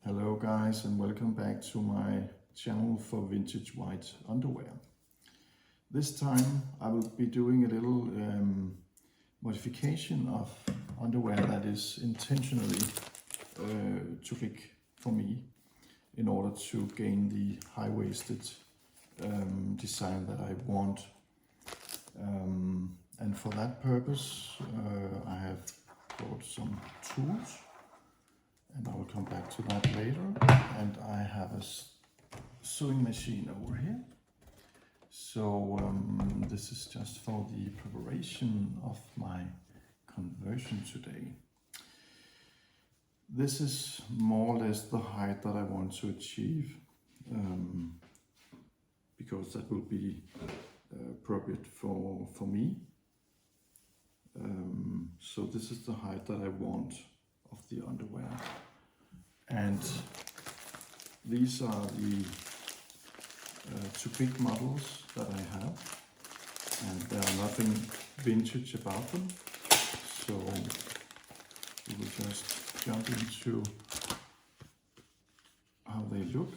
Hello guys, and welcome back to my channel for vintage white underwear. This time I will be doing a little modification of underwear that is intentionally too big for me in order to gain the high-waisted design that I want. And for that purpose I have brought some tools, and I will come back to that later. And I have a sewing machine over here. So this is just for the preparation of my conversion today. This is more or less the height that I want to achieve, because that will be appropriate for me. So this is the height that I want of the underwear, and these are the two big models that I have, and there are nothing vintage about them, so we will just jump into how they look.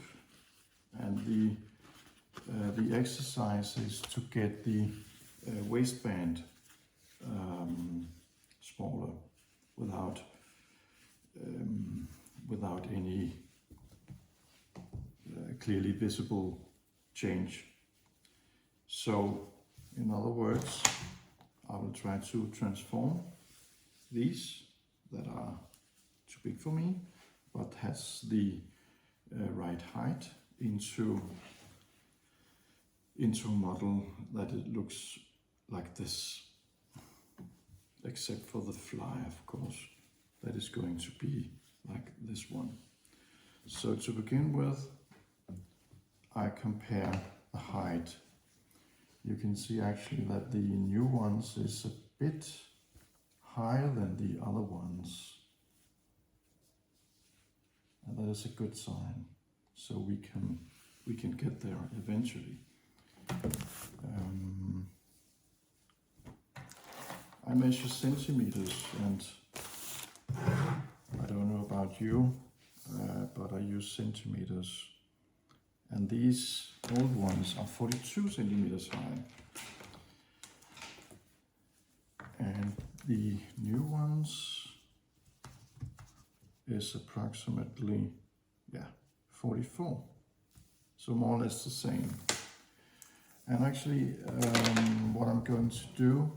And the exercise is to get the waistband smaller without any clearly visible change. So in other words, I will try to transform these that are too big for me but has the right height into a model that it looks like this, except for the fly, of course, that is going to be like this one. So to begin with, I compare the height. You can see actually that the new ones is a bit higher than the other ones, and that is a good sign. So we can get there eventually. I measure centimeters, and I don't know about you, but I use centimeters. And these old ones are 42 centimeters high. And the new ones is approximately 44. So more or less the same. And actually what I'm going to do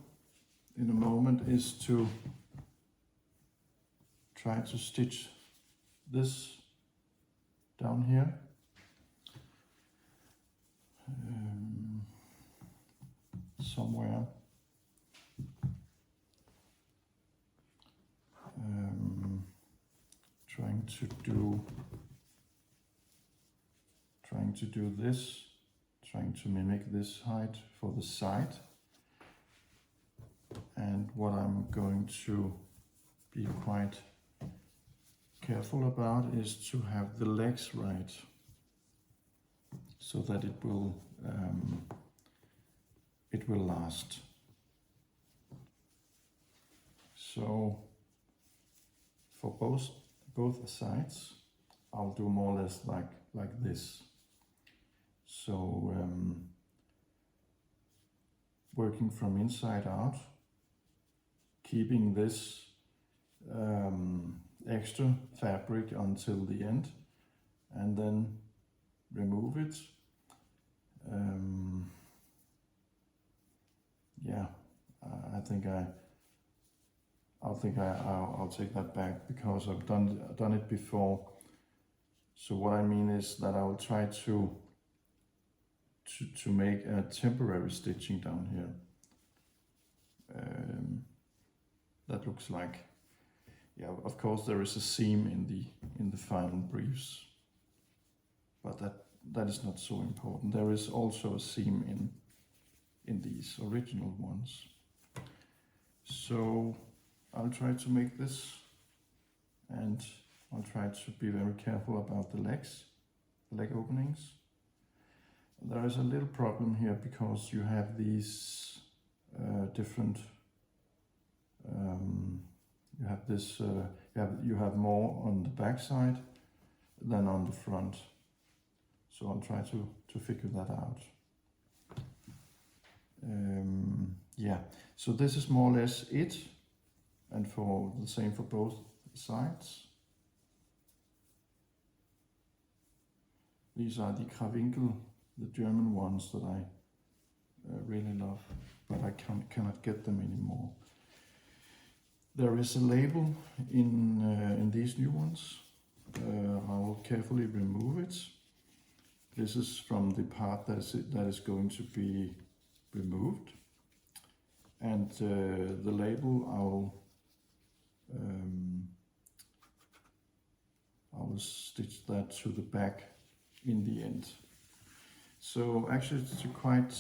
in a moment is to try to stitch this down here. Somewhere. Trying to do this, trying to mimic this height for the side. And what I'm going to be quite careful about is to have the legs right, so that it will last. So for both sides, I'll do more or less like this. So working from inside out, keeping this extra fabric until the end, and then remove it. I'll take that back, because I've done it before. So what I mean is that I will try to make a temporary stitching down here. That looks like, of course there is a seam in the final briefs, but that is not so important. There is also a seam in these original ones. So I'll try to make this, and I'll try to be very careful about the leg openings. There is a little problem here, because you have these different, you have more on the back side than on the front. So I'll try to figure that out. Yeah, so this is more or less it, and for the same for both sides. These are the Krawinkel, the German ones that I really love, but I cannot get them anymore. There is a label in these new ones. I will carefully remove it. This is from the part that is going to be removed, and the label I will stitch that to the back in the end. So actually it's a quite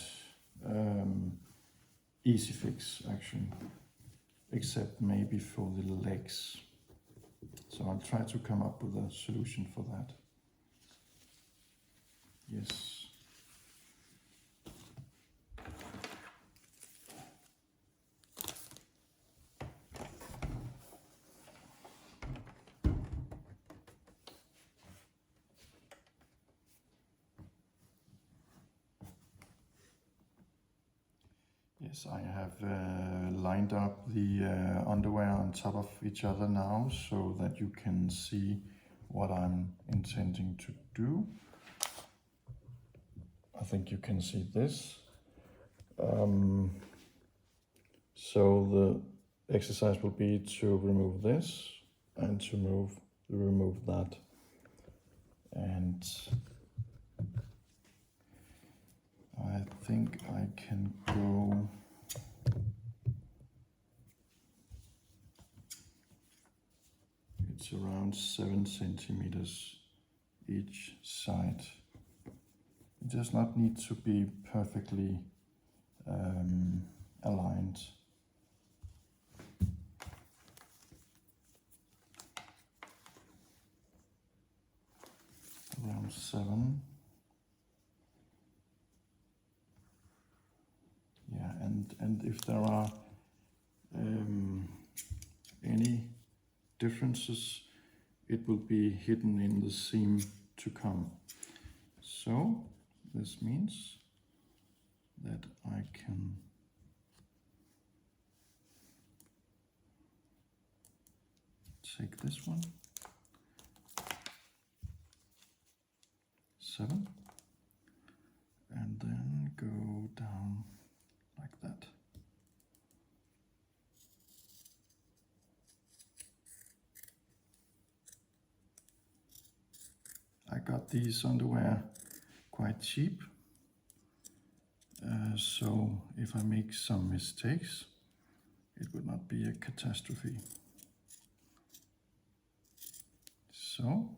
easy fix actually, except maybe for the legs. So I'll try to come up with a solution for that. Yes. Yes, I have lined up the underwear on top of each other now so that you can see what I'm intending to do. I think you can see this. So the exercise will be to remove this and to remove that. And I think I can go it's around 7 centimeters each side. It does not need to be perfectly aligned. Around 7. Yeah, and if there are any differences, it will be hidden in the seam to come. So this means that I can take this one, 7, and then go down like that. I got these underwear quite cheap, so if I make some mistakes, it would not be a catastrophe. So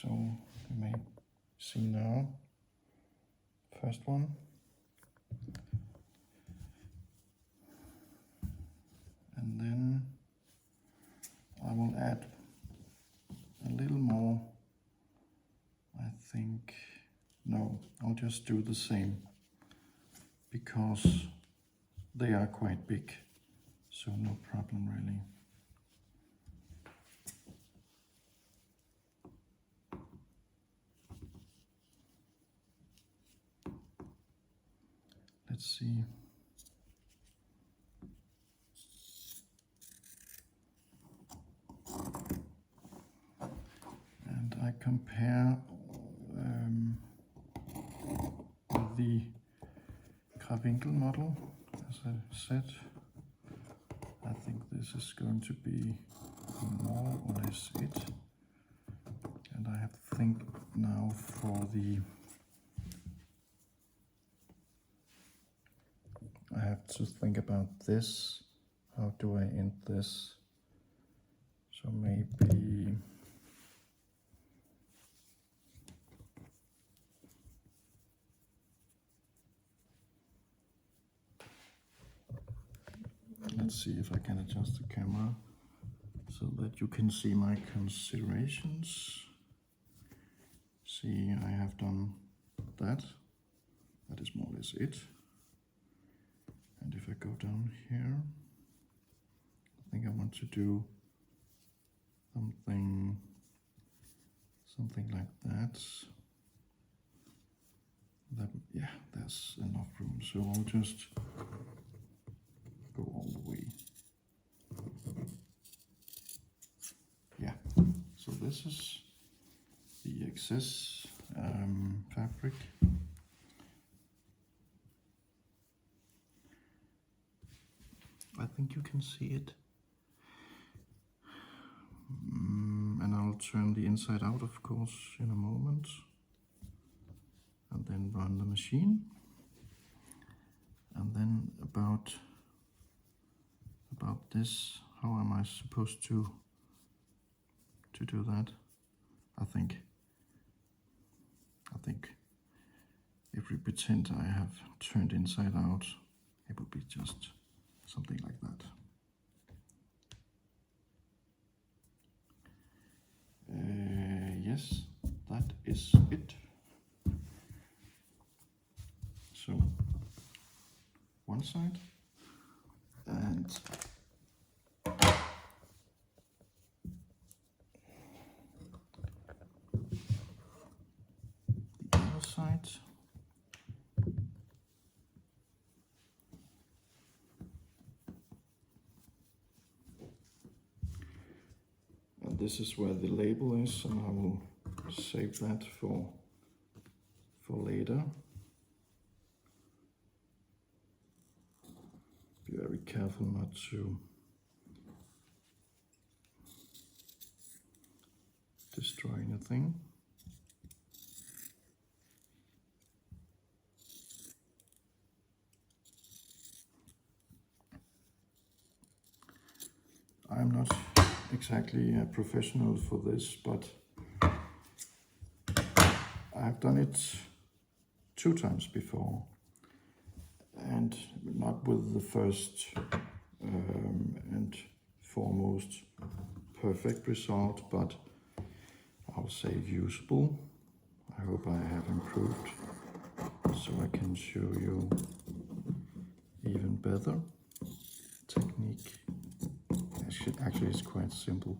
you may see now, first one, and then I will add a little more. I think, no, I'll just do the same because they are quite big, so no problem really. Let's see. And I compare with the Krawinkel model, as I said. I think this is going to be more or less it. And I have to think now for the I have to think about this. How do I end this? So maybe let's see if I can adjust the camera so that you can see my considerations. See, I have done that. That is more or less it. And if I go down here, I think I want to do something like that. Yeah, there's enough room, so I'll just go all the way. Yeah, so this is the excess fabric. I think you can see it. And I'll turn the inside out, of course, in a moment. And then run the machine. And then about this, how am I supposed to do that? I think if we pretend I have turned inside out, it would be just something like that. Yes, that is it. So one side and the other side. And this is where the label is, and I will save that for later. Be very careful not to destroy anything. I'm not exactly a professional for this, but I've done it 2 times before, and not with the first and foremost perfect result, but I'll say usable. I hope I have improved so I can show you even better technique. Actually, it's quite simple.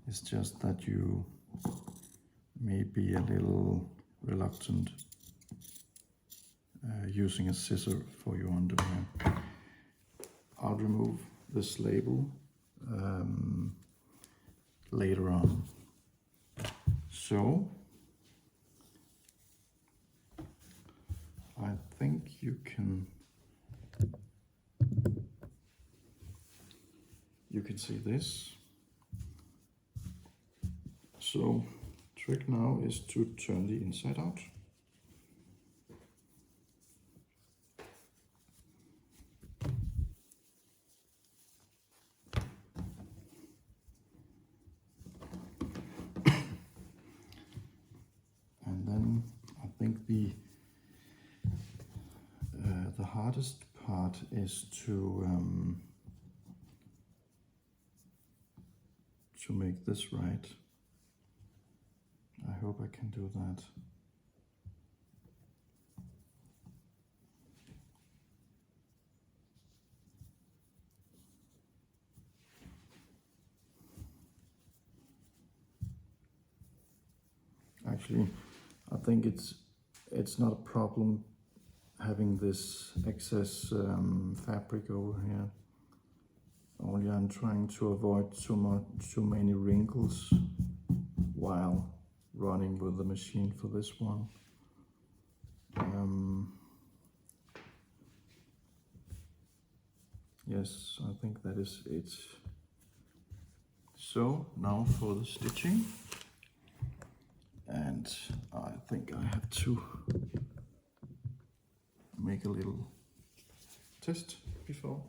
It's just that you may be a little reluctant using a scissor for your underwear. I'll remove this label later on. So I think you can see this. So trick now is to turn the inside out. And then I think the hardest part is to make this right. I hope I can do that. Actually, I think it's not a problem having this excess fabric over here. Only I'm trying to avoid too many wrinkles while running with the machine for this one. Yes, I think that is it. So now for the stitching, and I think I have to make a little test before.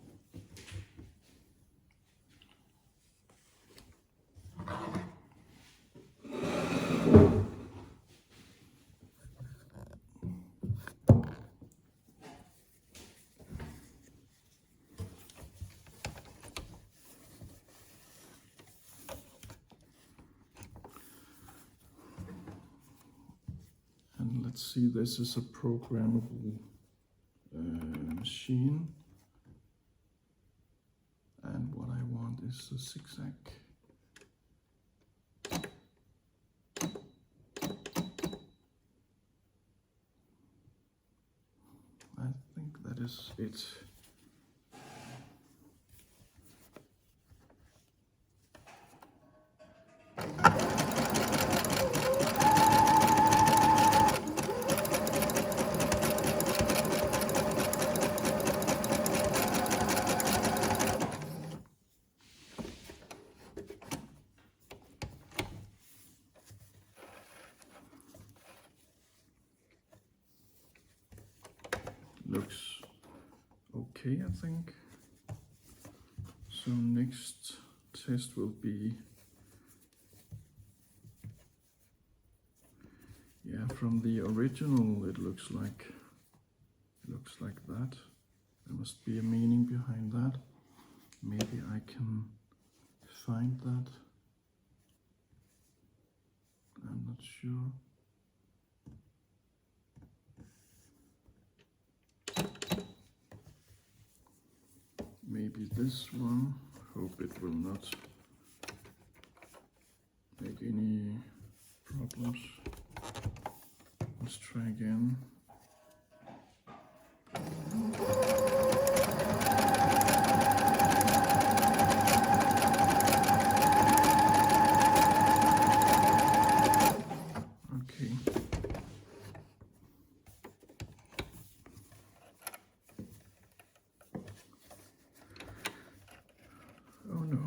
let's see, this is a programmable machine, and what I want is a zigzag. I think that is it. Looks okay, I think. So next test will be, yeah, from the original it looks like that. There must be a meaning behind that. Maybe I can find that. I'm not sure. Maybe this one. Hope it will not make any problems. Let's try again. Okay. Oh no,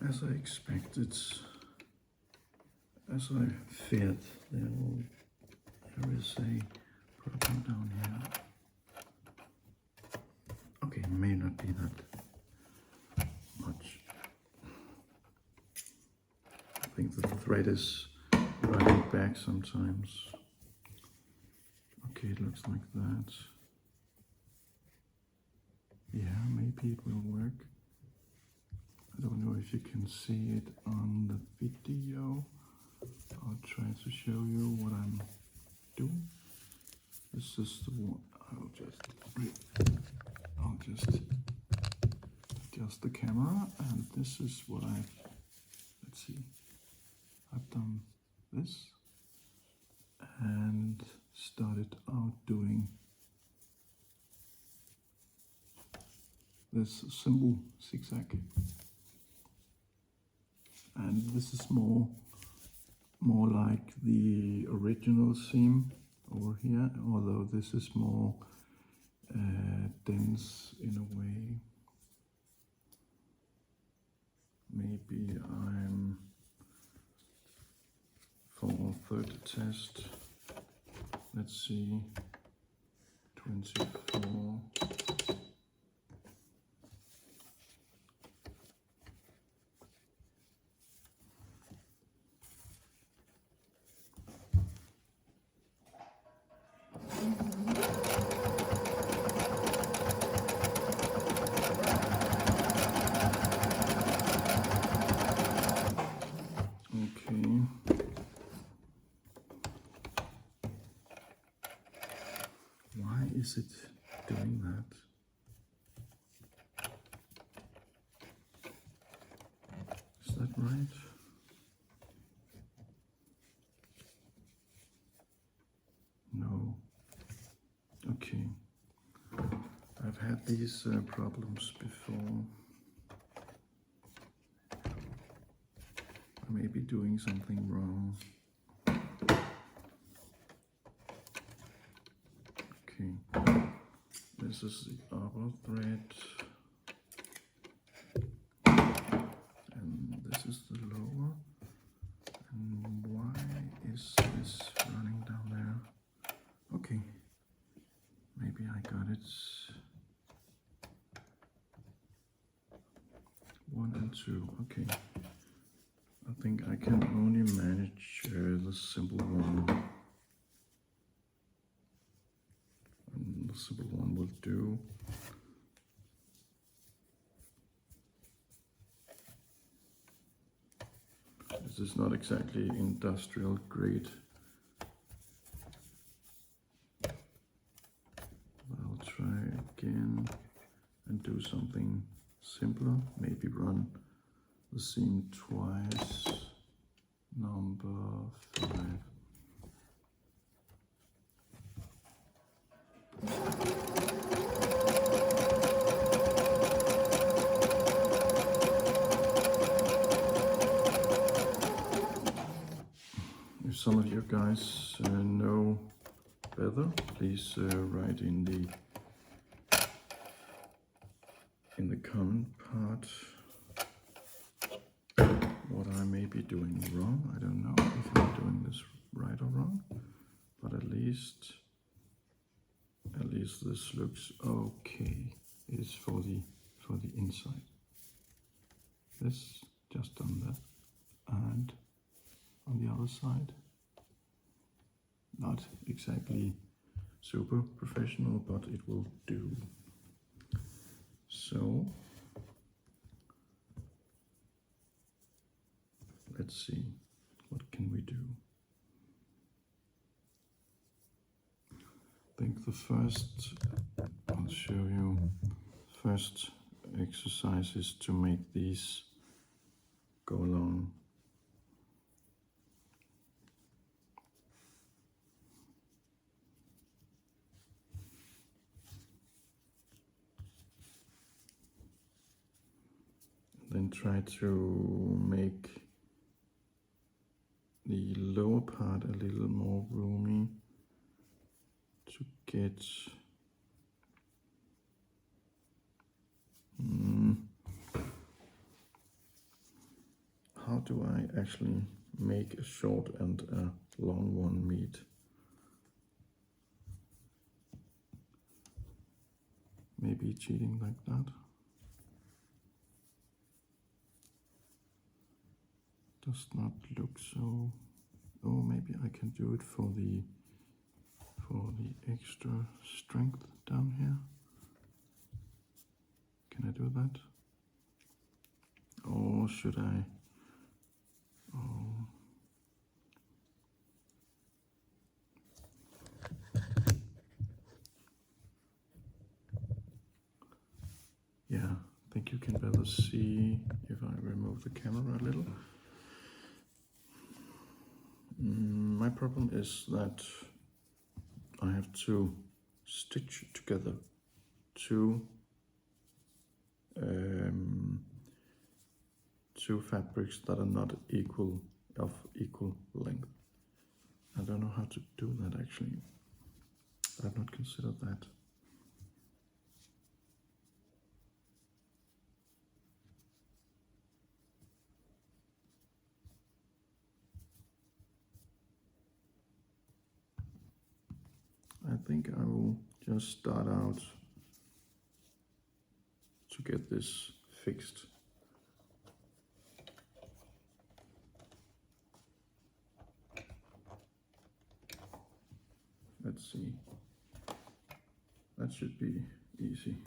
as I expected, as I feared, there is a problem down here. Okay, may not be that much. I think the thread is running back sometimes. Okay, it looks like that. Yeah, maybe it will work. I don't know if you can see it on the video. I'll try to show you what I'm doing. This is the one. I'll just adjust the camera, and this is what let's see. I've done this and started out doing this simple zigzag, and this is more like the original seam over here, although this is more dense in a way. Maybe I'm for third test. Let's see, 24. Why is it doing that? Is that right? No. Okay. I've had these problems before. I may be doing something wrong. Okay. This is the upper thread. And this is the lower. And why is this running down there? Okay. Maybe I got it. 1 and 2. Okay. I think I can only manage the simple one. And the simple one will do. This is not exactly industrial grade do something simpler, maybe run the seam twice, number 5. If some of you guys know better, please write in the comment part what I may be doing wrong. I don't know if I'm doing this right or wrong, but at least this looks okay. It is for the inside. This just done that, and on the other side, not exactly super professional, but it will do. So let's see, what can we do? I think the first, I'll show you, first exercise is to make these go along. Then try to make the lower part a little more roomy to get how do I actually make a short and a long one meet? Maybe cheating like that. Does not look so. Oh, maybe I can do it for the extra strength down here. Can I do that? Or should I? Oh. Yeah, I think you can better see if I remove the camera a little. My problem is that I have to stitch together two fabrics that are not of equal length. I don't know how to do that actually. I've not considered that. I think I will just start out to get this fixed. Let's see. That should be easy.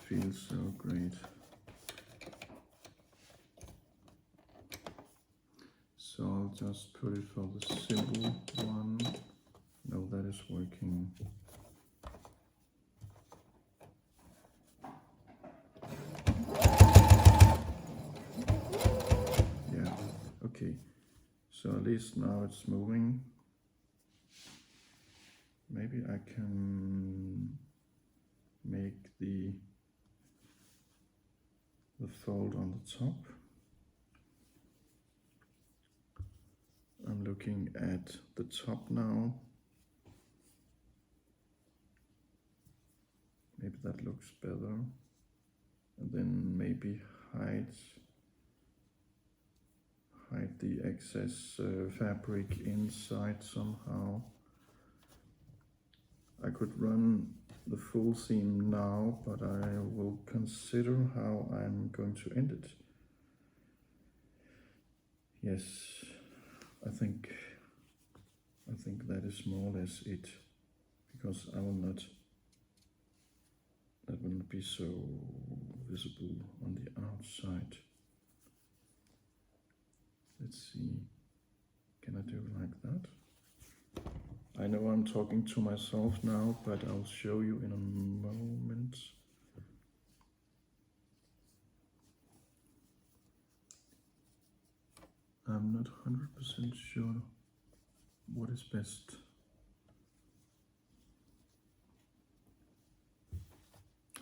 Feels so great. So I'll just put it for the simple one. No, that is working. Yeah, okay. So at least now it's moving. Maybe I can make the fold on the top. I'm looking at the top now. Maybe that looks better. And then maybe hide the excess fabric inside somehow. I could run the full seam now, but I will consider how I'm going to end it. Yes, I think I think that is more or less it, because that will not be so visible on the outside. Let's see, can I do it like that? I know I'm talking to myself now, but I'll show you in a moment. I'm not 100% sure what is best.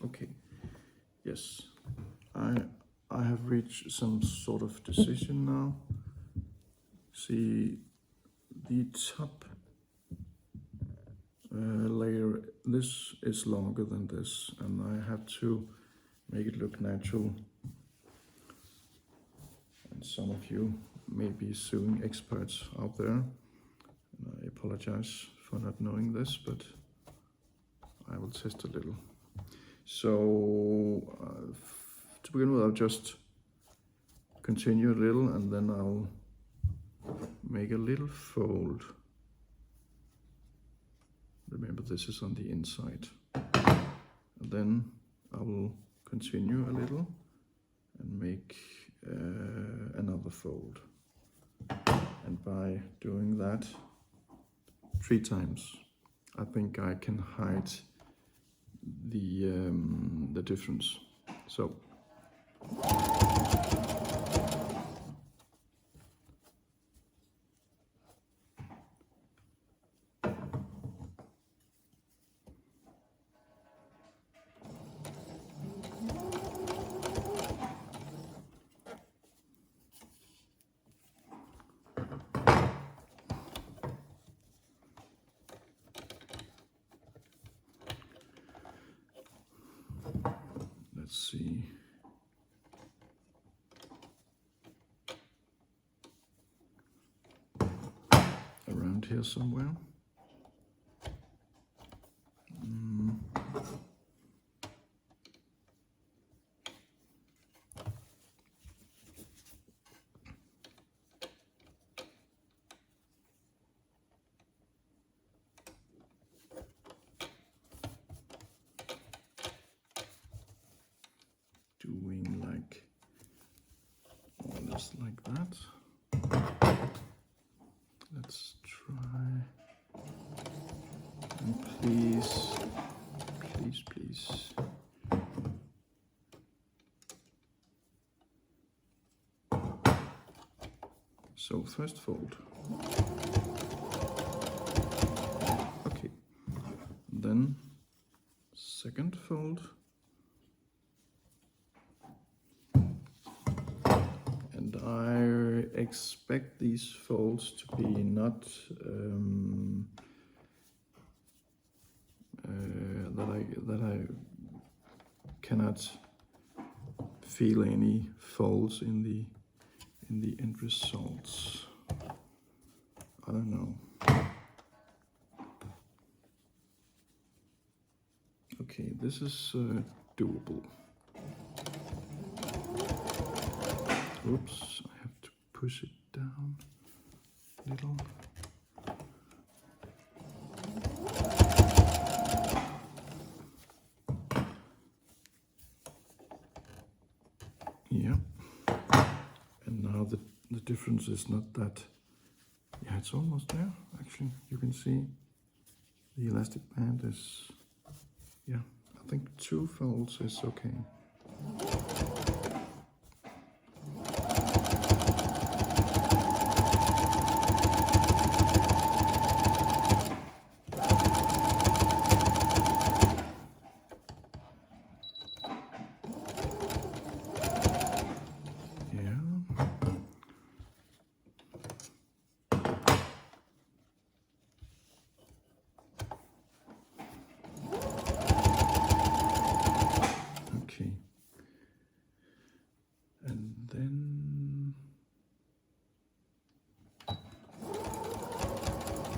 Okay, yes, I have reached some sort of decision now. See, the top layer, this is longer than this, and I have to make it look natural. And some of you may be sewing experts out there, and I apologize for not knowing this, but I will test a little. So to begin with, I'll just continue a little, and then I'll make a little fold. Remember, this is on the inside. And then I will continue a little and make another fold. And by doing that 3 times, I think I can hide the difference. So let's see. Around here somewhere. Doing like more or less like that. Let's try, and please. So first fold. Okay, then second fold. And I expect these folds to be not that I cannot feel any folds in the end results. I don't know. Okay, this is doable. Oops, I have to push it down a little. Yeah, and now the difference is not that, yeah, it's almost there. Actually, you can see the elastic band is, yeah, I think 2 folds is okay.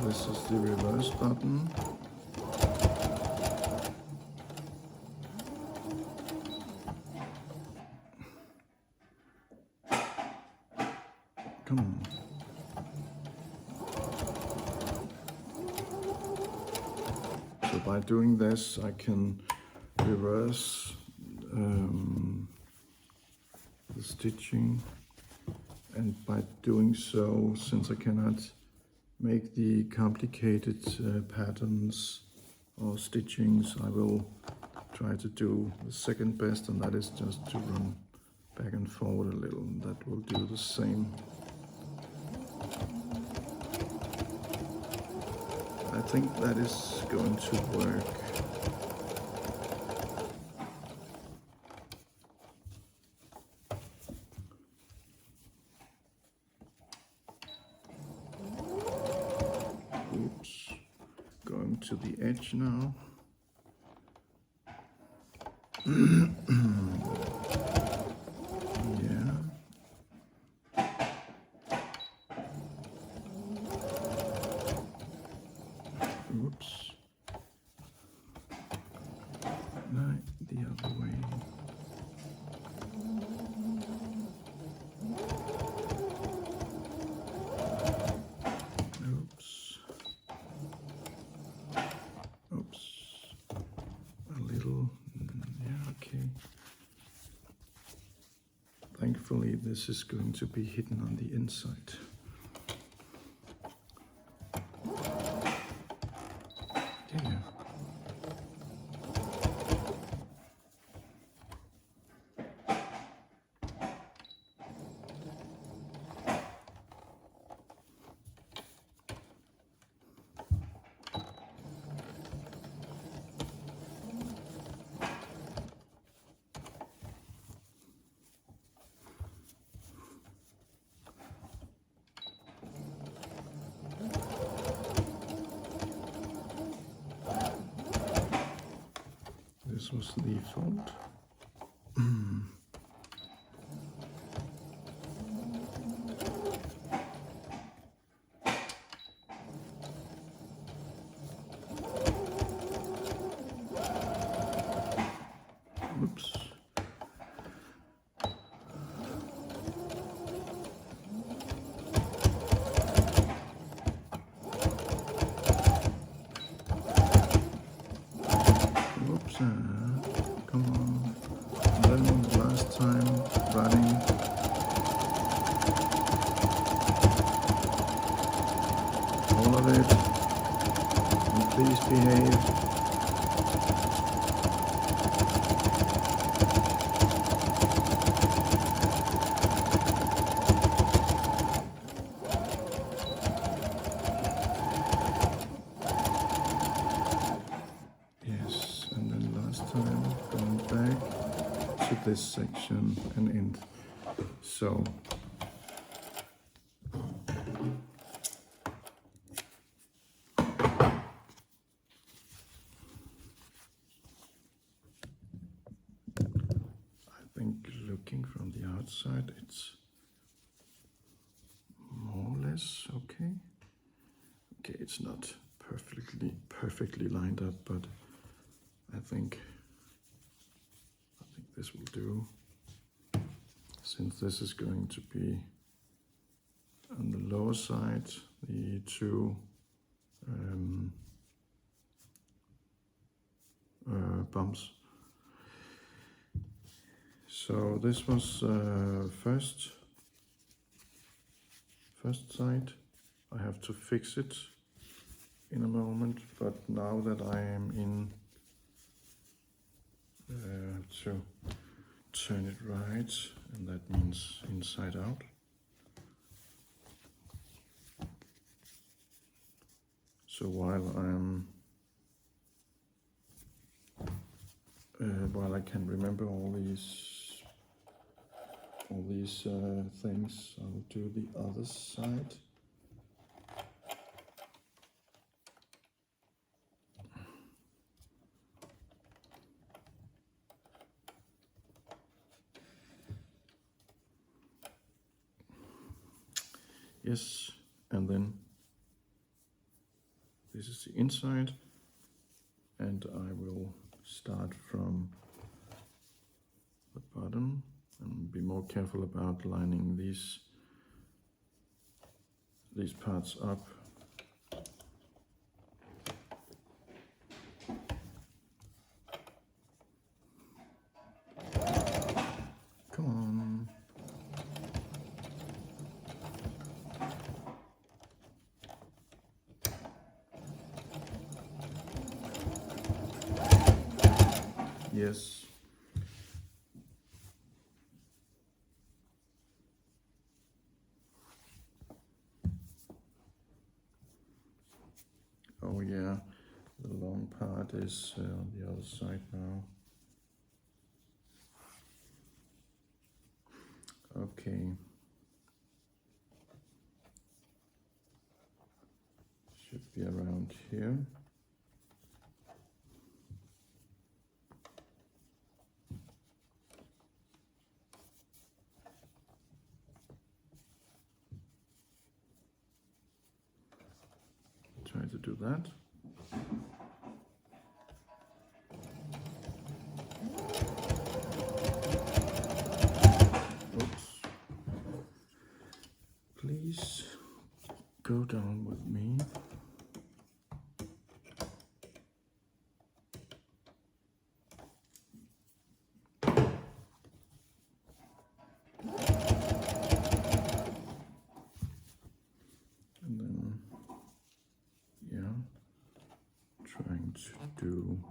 This is the reverse button. Come on. So by doing this, I can reverse the stitching, and by doing so, since I cannot make the complicated patterns or stitchings, I will try to do the second best, and that is just to run back and forward a little, and that will do the same. I think that is going to work. Oops, going to the edge now. Yeah. Oops. No, the other way. Oops. Oops. A little. Yeah, okay. Thankfully, this is going to be hidden on the inside. Yeah. This was the fault. Oops. Oops. Come on. Then last time running. All of it. And please behave. Yes, and then last time going back to this section and end. So I think looking from the outside, it's more or less okay. Okay, it's not perfectly lined up, but I think this will do. Since this is going to be on the lower side, the two bumps. So this was first side. I have to fix it in a moment, but now that I am in to turn it right, and that means inside out. So while I can remember all these things, I'll do the other side. Yes, and then this is the inside, and I will start from the bottom and be more careful about lining these parts up. Yes. Oh yeah, the long part is on the other side now. Okay. Should be around here. Try to do that. Oops. Please go down with me. And then, yeah, trying to do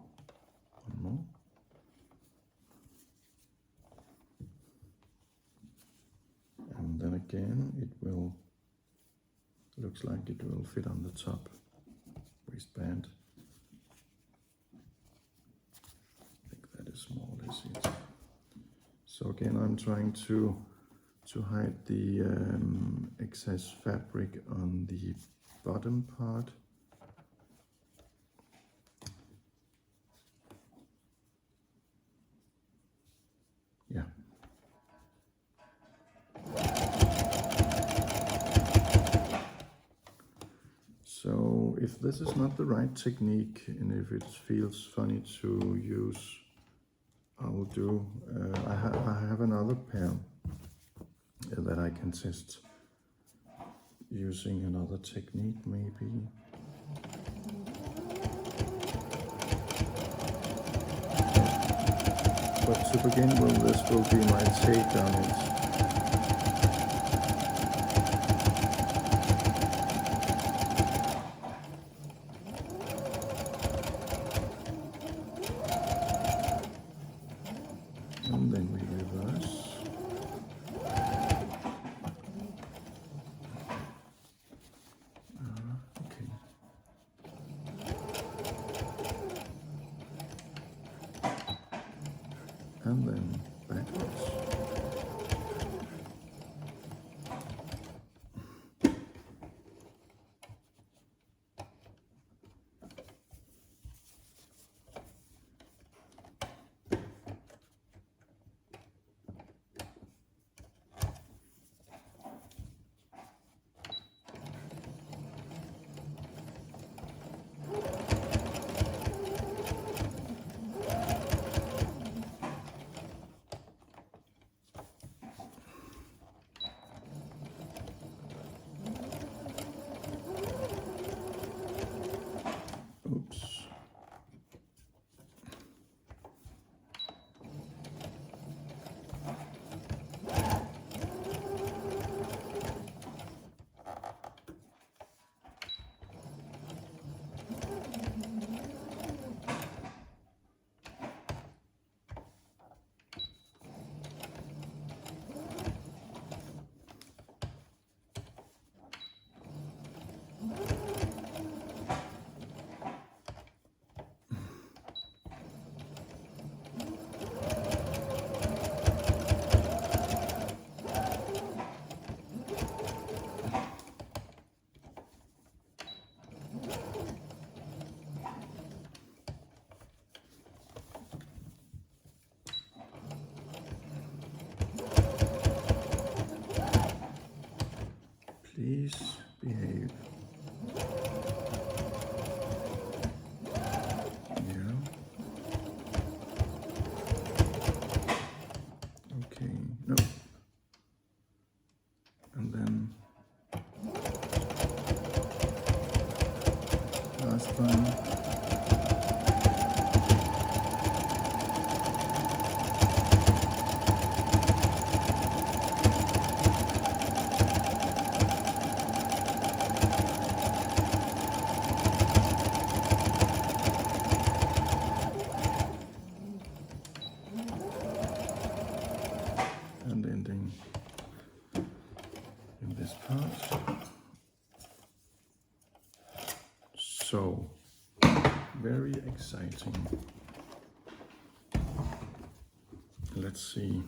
one more. And then again, it will, looks like it will fit on the top waistband. I think that is more or less it. So again, I'm trying to hide the excess fabric on the bottom part. Yeah. So if this is not the right technique and if it feels funny to use, I will do, I have another pair that I can test using another technique maybe. But to begin with, this will be my take on it. And then we reverse. Okay. And then backwards. Oops. Please behave. Yeah. Okay. No. And then last one. ending in this part. So, very exciting. Let's see.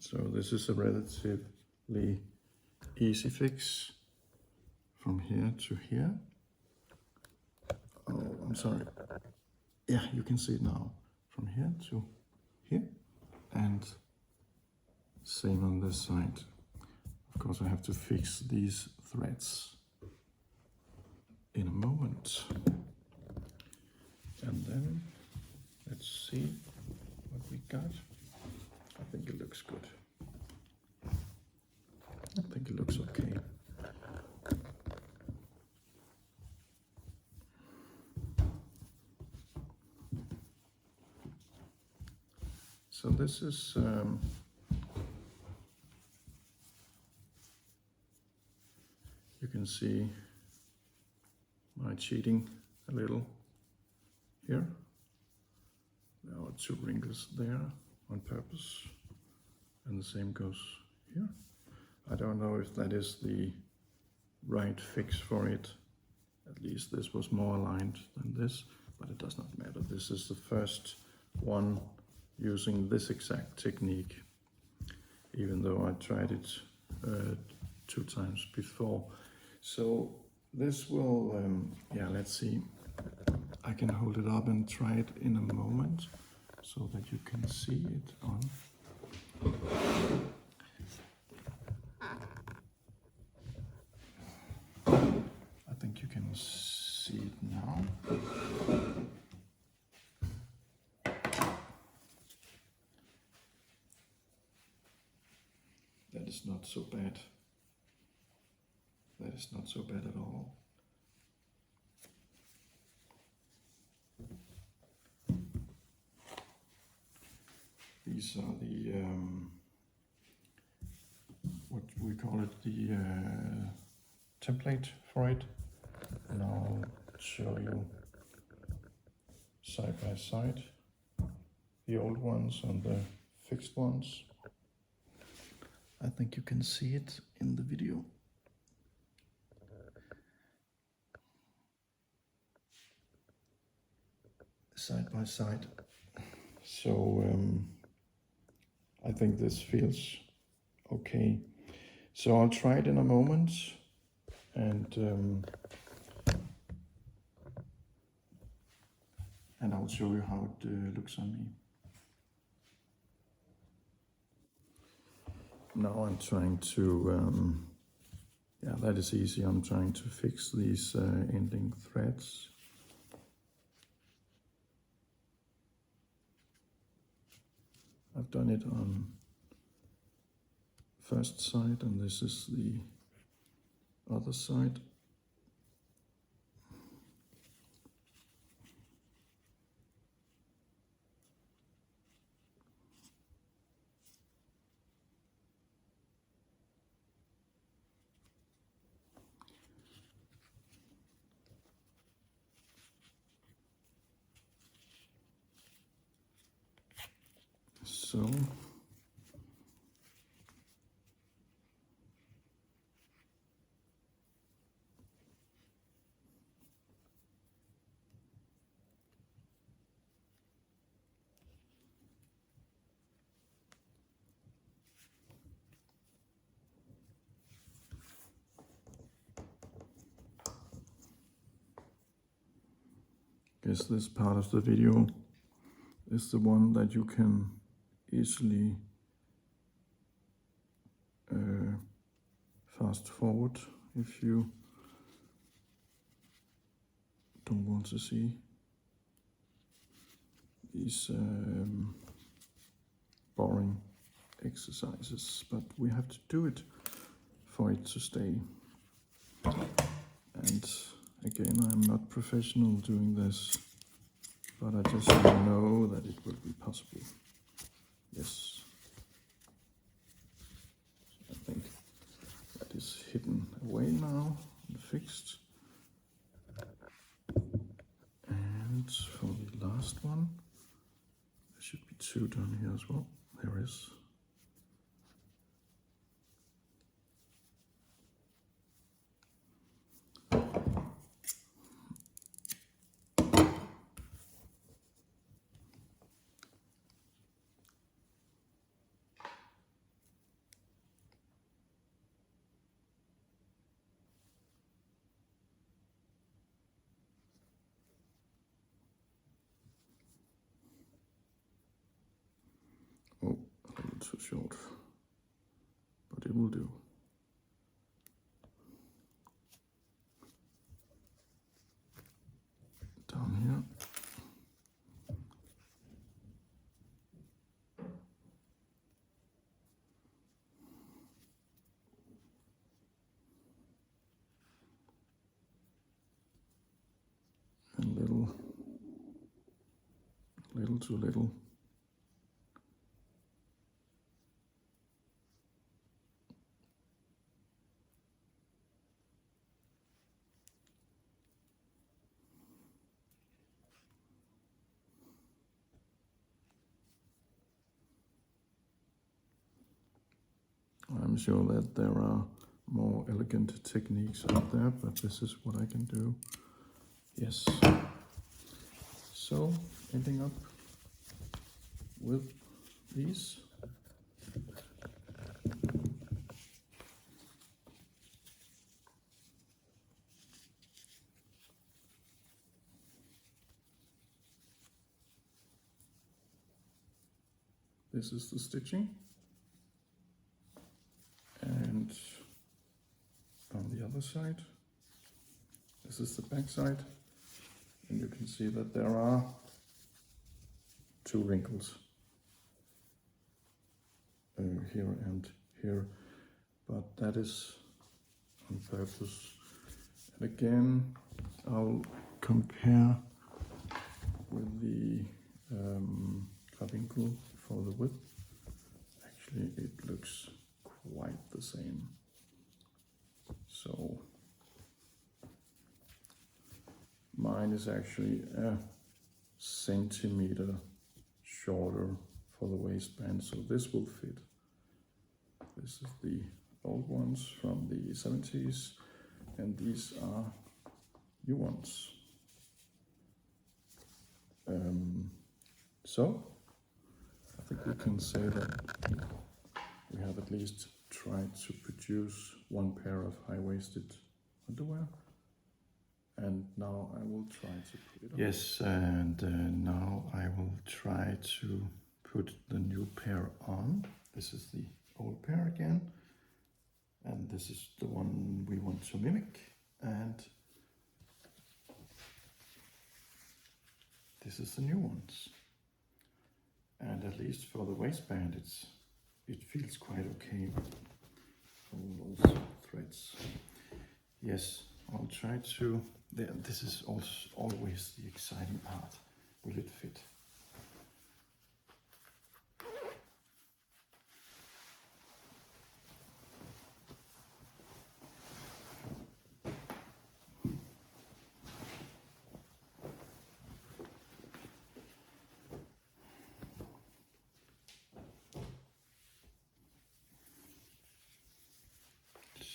So this is a relatively easy fix from here to here. Oh, I'm sorry. Yeah, you can see it now. From here to here. And same on this side. Of course, I have to fix these threads in a moment. And then let's see what we got. I think it looks good. I think it looks okay. So this is you can see my cheating a little here. There are 2 wrinkles there on purpose, and the same goes here. I don't know if that is the right fix for it. At least this was more aligned than this, but it does not matter. This is the first one using this exact technique, even though I tried it 2 times before. So this will, yeah, let's see. I can hold it up and try it in a moment so that you can see it on. I think you can see it now. That is not so bad. That is not so bad at all. These are the, what we call it, the template for it. And I'll show you side by side, the old ones and the fixed ones. I think you can see it in the video. Side by side. So I think this feels okay. So I'll try it in a moment, and I'll show you how it looks on me. Now I'm trying to, yeah, that is easy. I'm trying to fix these ending threads. I've done it on first side, and this is the other side. So guess this part of the video is the one that you can easily fast forward if you don't want to see these boring exercises, but we have to do it for it to stay. And again, I'm not professional doing this, but I just know that it will be possible. Yes. I think that is hidden away now and fixed. And for the last one, two down here as well. There is. Oh, a little too short, but it will do. Down here. And little too little. I'm sure that there are more elegant techniques out there, but this is what I can do. Yes. So, ending up with these. This is the stitching. And on the other side, this is the back side. And you can see that there are 2 wrinkles. Here and here. But that is on purpose. And again, I'll compare with the carbuncle for the width. Actually, it looks quite the same. So mine is actually a centimeter shorter for the waistband, so this will fit. This is the old ones from the 70s, and these are new ones. So I think we can say that we have at least tried to produce 1 pair of high-waisted underwear, and now I will try to put it on. Yes, and now I will try to put the new pair on. This is the old pair again, and this is the one we want to mimic, and this is the new ones. And at least for the waistband, it feels quite okay. All those threads. Yes, I'll try to. This is also always the exciting part. Will it fit?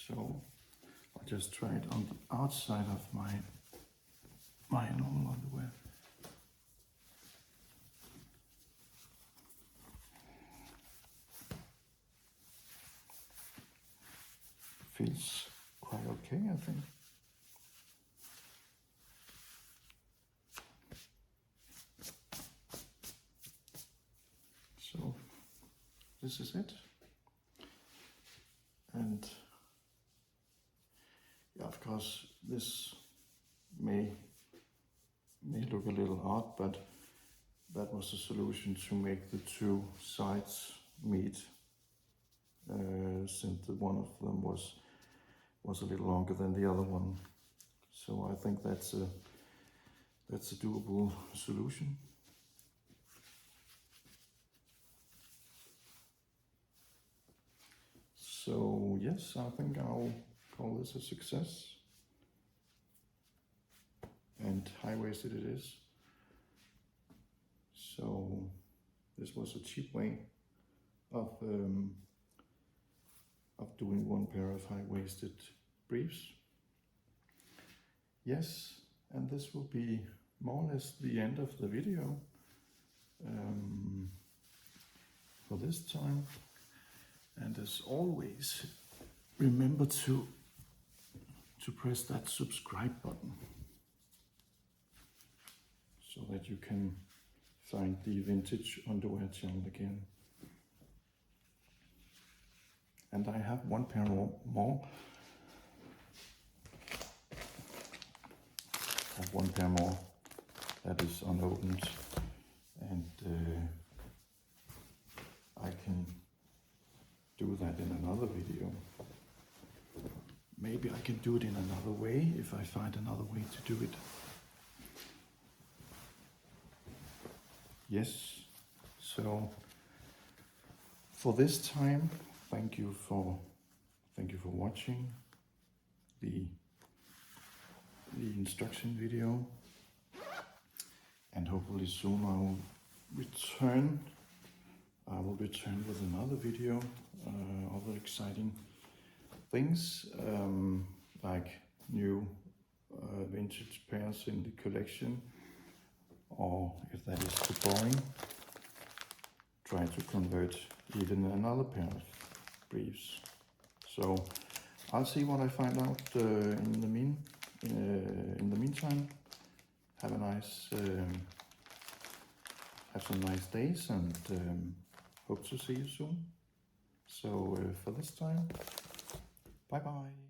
So I'll just try it on the outside of my normal underwear. Feels quite okay, I think. So this is it. And yeah, of course, this may look a little odd, but that was the solution to make the 2 sides meet, since one of them was a little longer than the other one. So I think that's a doable solution. So yes, I think I'll call this a success. And high-waisted it is. So This was a cheap way of doing one pair of high-waisted briefs. Yes, and this will be more or less the end of the video for this time. And as always, remember to press that subscribe button so that you can find the vintage underwear channel again. And I have one pair more. I have one pair more that is unopened, and I can do that in another video. Maybe I can do it in another way if I find another way to do it. Yes, so for this time, thank you for watching the instruction video, and hopefully soon I will return with another video, other exciting things, like new vintage pairs in the collection, or if that is too boring, try to convert even another pair of briefs. So I'll see what I find out in the meantime. Have some nice days, and hope to see you soon. So for this time, bye bye.